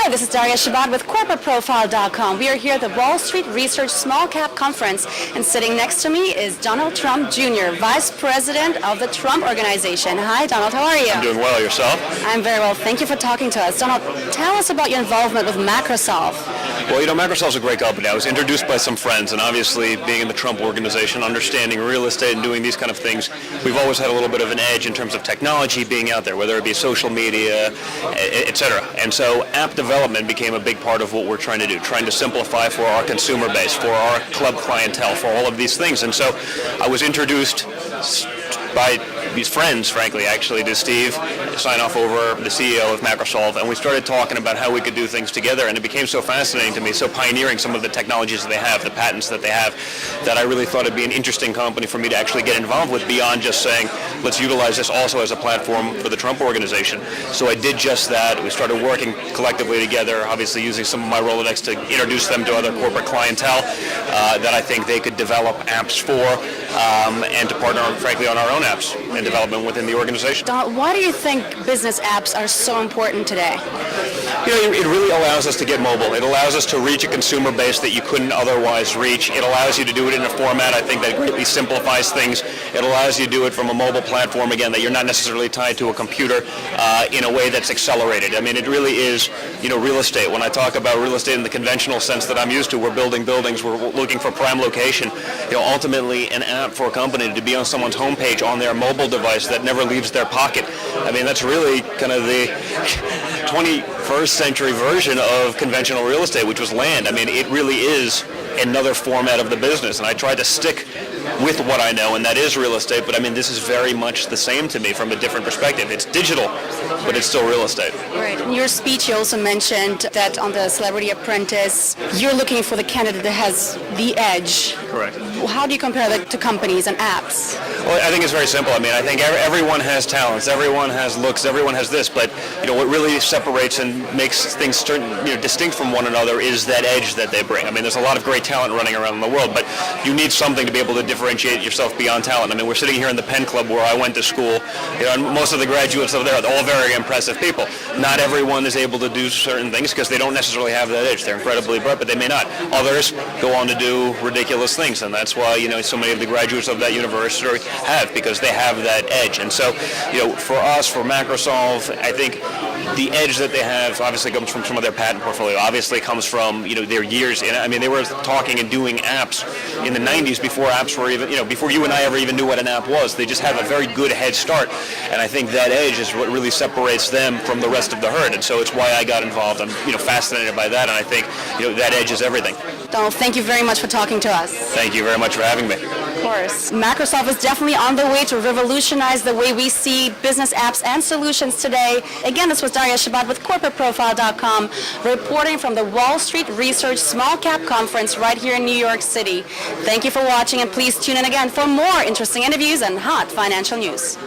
Hi, this is Daria Shabbat with CorporateProfile.com. We are here at the Wall Street Research Small Cap Conference, and sitting next to me is Donald Trump Jr., Vice President of the Trump Organization. Hi, Donald. How are you? I'm doing well. Yourself? I'm very well. Thank you for talking to us. Donald, tell us about your involvement with Microsoft. Well, Microsoft's a great company. I was introduced by some friends, and obviously being in the Trump Organization, understanding real estate and doing these kind of things, we've always had a little bit of an edge in terms of technology being out there, whether it be social media, etc. And so app development became a big part of what we're trying to do, trying to simplify for our consumer base, for our club clientele, for all of these things. And so I was introduced by these friends, frankly, actually, to Steve Signoff over, the CEO of Microsoft, and we started talking about how we could do things together, and it became so fascinating to me, so pioneering some of the technologies that they have, the patents that they have, that I really thought it'd be an interesting company for me to actually get involved with beyond just saying, let's utilize this also as a platform for the Trump Organization. So I did just that. We started working collectively together, obviously using some of my Rolodex to introduce them to other corporate clientele that I think they could develop apps for, and to partner, frankly, on our own apps and development within the organization. Donald, why do you think business apps are so important today? It really allows us to get mobile. It allows us to reach a consumer base that you couldn't otherwise reach. It allows you to do it in a format, I think, that greatly simplifies things. It allows you to do it from a mobile platform, again, that you're not necessarily tied to a computer in a way that's accelerated. I mean, it really is, real estate. When I talk about real estate in the conventional sense that I'm used to, we're building buildings, we're looking for prime location. Ultimately, an app for a company to be on someone's homepage on their mobile device that never leaves their pocket. I mean, that's really kind of the 21st century version of conventional real estate, which was land. I mean, it really is another format of the business, and I tried to stick with what I know, and that is real estate, but I mean, this is very much the same to me from a different perspective. It's digital, but it's still real estate. Right. In your speech, you also mentioned that on the Celebrity Apprentice, you're looking for the candidate that has the edge. Correct. How do you compare that to companies and apps? Well, I think it's very simple. I mean, I think everyone has talents, everyone has looks, everyone has this, but what really separates and makes things distinct from one another is that edge that they bring. I mean, there's a lot of great talent running around in the world, but you need something to be able to differentiate yourself beyond talent. I mean, we're sitting here in the Penn Club where I went to school, and most of the graduates over there are all very impressive people. Not everyone is able to do certain things because they don't necessarily have that edge. They're incredibly bright, but they may not. Others go on to do ridiculous things, and that's why, so many of the graduates of that university have, because they have that edge. And so, for us, for Microsoft, I think the edge that they have obviously comes from some of their patent portfolio, obviously comes from, their years in it. I mean, they were talking and doing apps in the 90s before apps were even, before you and I ever even knew what an app was. They just have a very good head start, and I think that edge is what really separates them from the rest of the herd, and so it's why I got involved. I'm, fascinated by that, and I think, that edge is everything. Donald, thank you very much for talking to us. Thank you very much for having me. Of course. Microsoft is definitely on the way to revolutionize the way we see business apps and solutions today. Again, this was Daria Shabbat with CorporateProfile.com, reporting from the Wall Street Research Small Cap Conference right here in New York City. Thank you for watching, and please tune in again for more interesting interviews and hot financial news.